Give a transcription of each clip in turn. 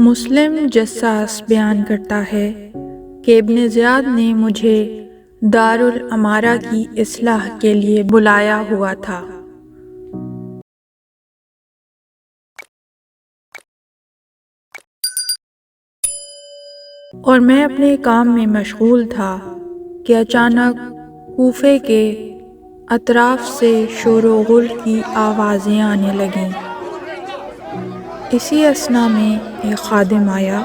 مسلم جساس بیان کرتا ہے کہ ابن زیاد نے مجھے دارالامارہ کی اصلاح کے لیے بلایا ہوا تھا۔ اور میں اپنے کام میں مشغول تھا کہ اچانک کوفے کے اطراف سے شور و غل کی آوازیں آنے لگیں۔ اسی اثنا میں ایک خادم آیا۔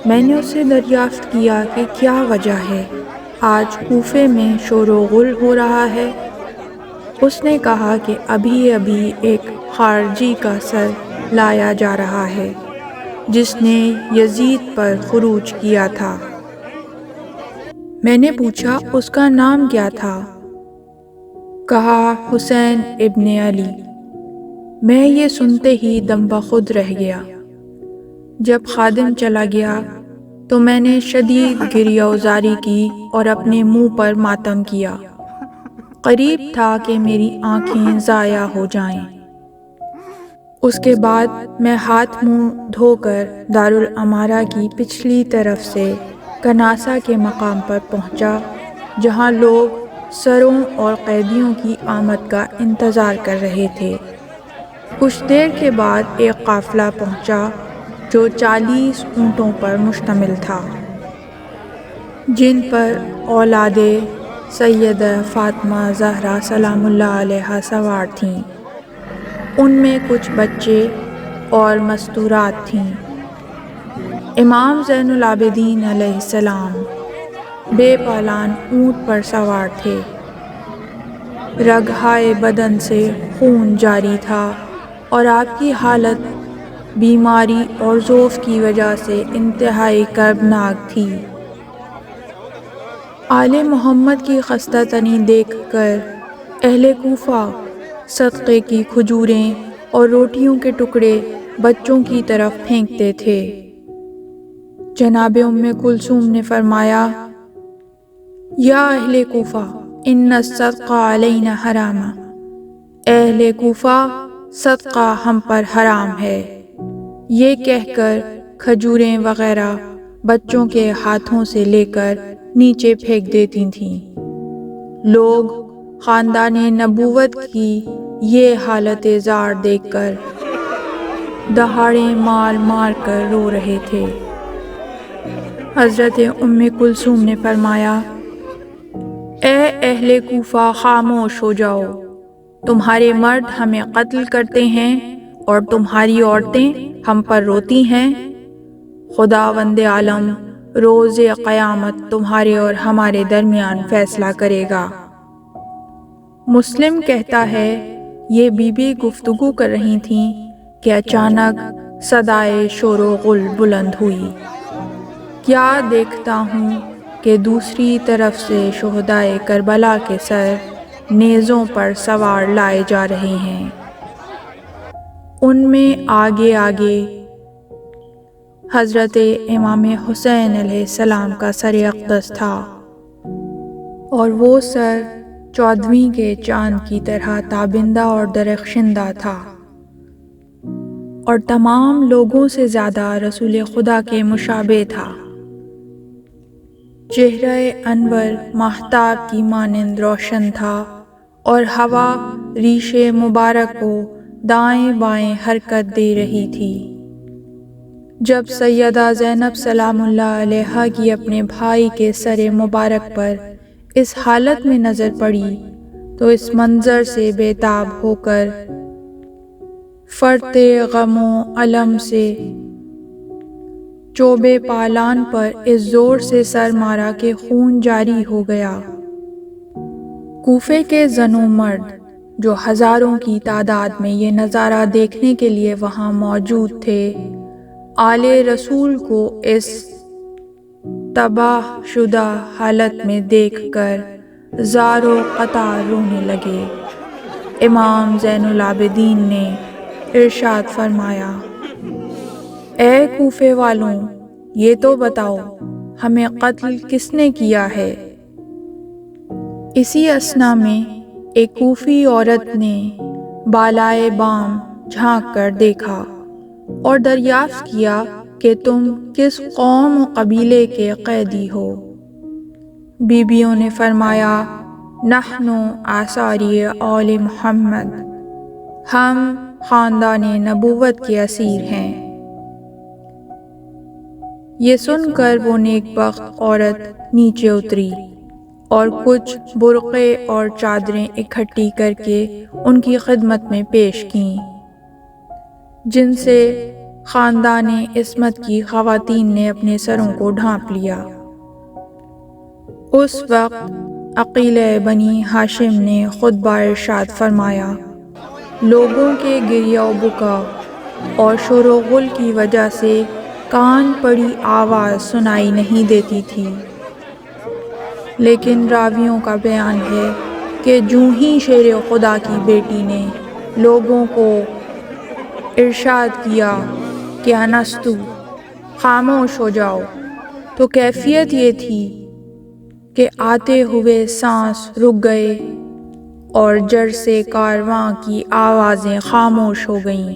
میں نے اس سے دریافت کیا کہ کیا وجہ ہے، آج کوفے میں شور و غل ہو رہا ہے؟ اس نے کہا کہ ابھی ایک خارجی کا سر لایا جا رہا ہے جس نے یزید پر خروج کیا تھا۔ میں نے پوچھا اس کا نام کیا تھا؟ کہا حسین ابن علی۔ میں یہ سنتے ہی دم بخود رہ گیا۔ جب خادم چلا گیا تو میں نے شدید گریہ وزاری کی اور اپنے منہ پر ماتم کیا۔ قریب تھا کہ میری آنکھیں ضائع ہو جائیں۔ اس کے بعد میں ہاتھ منہ دھو کر دارالامارہ کی پچھلی طرف سے کناسہ کے مقام پر پہنچا جہاں لوگ سروں اور قیدیوں کی آمد کا انتظار کر رہے تھے۔ کچھ دیر کے بعد ایک قافلہ پہنچا جو 40 اونٹوں پر مشتمل تھا، جن پر اولاد سیدہ فاطمہ زہرا سلام اللہ علیہا سوار تھیں۔ ان میں کچھ بچے اور مستورات تھیں۔ امام زین العابدین علیہ السلام بے پالان اونٹ پر سوار تھے۔ رگہائے بدن سے خون جاری تھا اور آپ کی حالت بیماری اور ضعف کی وجہ سے انتہائی کربناک تھی۔ آل محمد کی خستہ تنی دیکھ کر اہل کوفہ صدقے کی کھجوریں اور روٹیوں کے ٹکڑے بچوں کی طرف پھینکتے تھے۔ جناب ام کلثوم نے فرمایا، یا اہل کوفہ ان الصدقہ علینا حرام، اہل کوفہ صدقہ ہم پر حرام ہے۔ یہ کہہ کر کھجوریں وغیرہ بچوں کے ہاتھوں سے لے کر نیچے پھینک دیتی تھیں۔ لوگ خاندان نبوت کی یہ حالت زار دیکھ کر دہاڑیں مار مار کر رو رہے تھے۔ حضرت ام کلثوم نے فرمایا، اے اہل کوفہ خاموش ہو جاؤ، تمہارے مرد ہمیں قتل کرتے ہیں اور تمہاری عورتیں ہم پر روتی ہیں۔ خداوند عالم روز قیامت تمہارے اور ہمارے درمیان فیصلہ کرے گا۔ مسلم کہتا ہے، یہ بی بی گفتگو کر رہی تھیں کہ اچانک صدائے شور و غل بلند ہوئی۔ کیا دیکھتا ہوں کہ دوسری طرف سے شہدائے کربلا کے سر نیزوں پر سوار لائے جا رہے ہیں۔ ان میں آگے آگے حضرت امام حسین علیہ السلام کا سر اقدس تھا، اور وہ سر 14ویں کے چاند کی طرح تابندہ اور درخشندہ تھا، اور تمام لوگوں سے زیادہ رسول خدا کے مشابہ تھا۔ چہرہ انور ماہتاب کی مانند روشن تھا، اور ہوا ریش مبارک کو دائیں بائیں حرکت دے رہی تھی۔ جب سیدہ زینب سلام اللہ علیہا کی اپنے بھائی کے سر مبارک پر اس حالت میں نظر پڑی تو اس منظر سے بے تاب ہو کر فرط غم و الم سے چوبے پالان پر اس زور سے سر مارا کہ خون جاری ہو گیا۔ کوفے کے زن و مرد جو ہزاروں کی تعداد میں یہ نظارہ دیکھنے کے لیے وہاں موجود تھے، آل رسول کو اس تباہ شدہ حالت میں دیکھ کر زار و قطع رونے لگے۔ امام زین العابدین نے ارشاد فرمایا، اے کوفے والوں، یہ تو بتاؤ ہمیں قتل کس نے کیا ہے؟ اسی اثنا میں ایک کوفی عورت نے بالائے بام جھانک کر دیکھا اور دریافت کیا کہ تم کس قوم و قبیلے کے قیدی ہو؟ بیویوں نے فرمایا نحن آثاری آل محمد، ہم خاندان نبوت کے اسیر ہیں۔ یہ سن کر وہ نیک بخت عورت نیچے اتری اور کچھ برقعے اور چادریں اکٹھی کر کے ان کی خدمت میں پیش کیں، جن سے خاندان عصمت کی خواتین نے اپنے سروں کو ڈھانپ لیا۔ اس وقت عقیلہ بنی ہاشم نے خطبہ ارشاد فرمایا، لوگوں کے گریہ و بکا اور شور و غل کی وجہ سے کان پڑی آواز سنائی نہیں دیتی تھی، لیکن راویوں کا بیان ہے کہ جوں ہی شیر خدا کی بیٹی نے لوگوں کو ارشاد کیا کہ انستو، خاموش ہو جاؤ، تو کیفیت یہ تھی کہ آتے ہوئے سانس رک گئے اور جر سے کارواں کی آوازیں خاموش ہو گئیں۔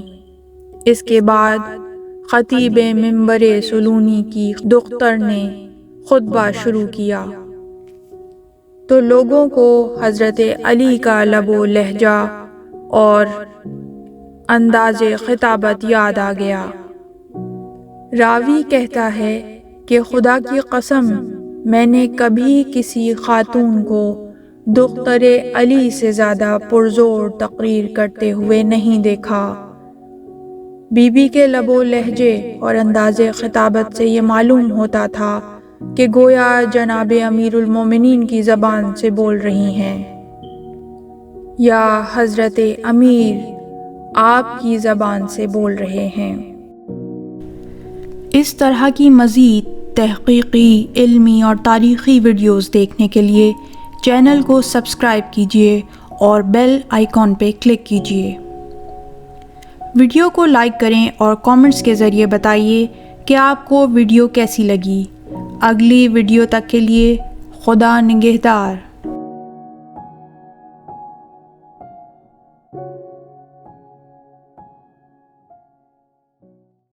اس کے بعد خطیب منبر سلونی کی دختر نے خطبہ شروع کیا تو لوگوں کو حضرت علی کا لب و لہجہ اور انداز خطابت یاد آ گیا۔ راوی کہتا ہے کہ خدا کی قسم میں نے کبھی کسی خاتون کو دختر علی سے زیادہ پرزور تقریر کرتے ہوئے نہیں دیکھا۔ بی بی کے لب و لہجے اور انداز خطابت سے یہ معلوم ہوتا تھا کہ گویا جناب امیر المومنین کی زبان سے بول رہی ہیں یا حضرت امیر آپ کی زبان سے بول رہے ہیں۔ اس طرح کی مزید تحقیقی، علمی اور تاریخی ویڈیوز دیکھنے کے لیے چینل کو سبسکرائب کیجیے اور بیل آئیکن پہ کلک کیجیے۔ ویڈیو کو لائک کریں اور کامنٹس کے ذریعے بتائیے کہ آپ کو ویڈیو کیسی لگی۔ اگلی ویڈیو تک کے لیے خدا نگہدار۔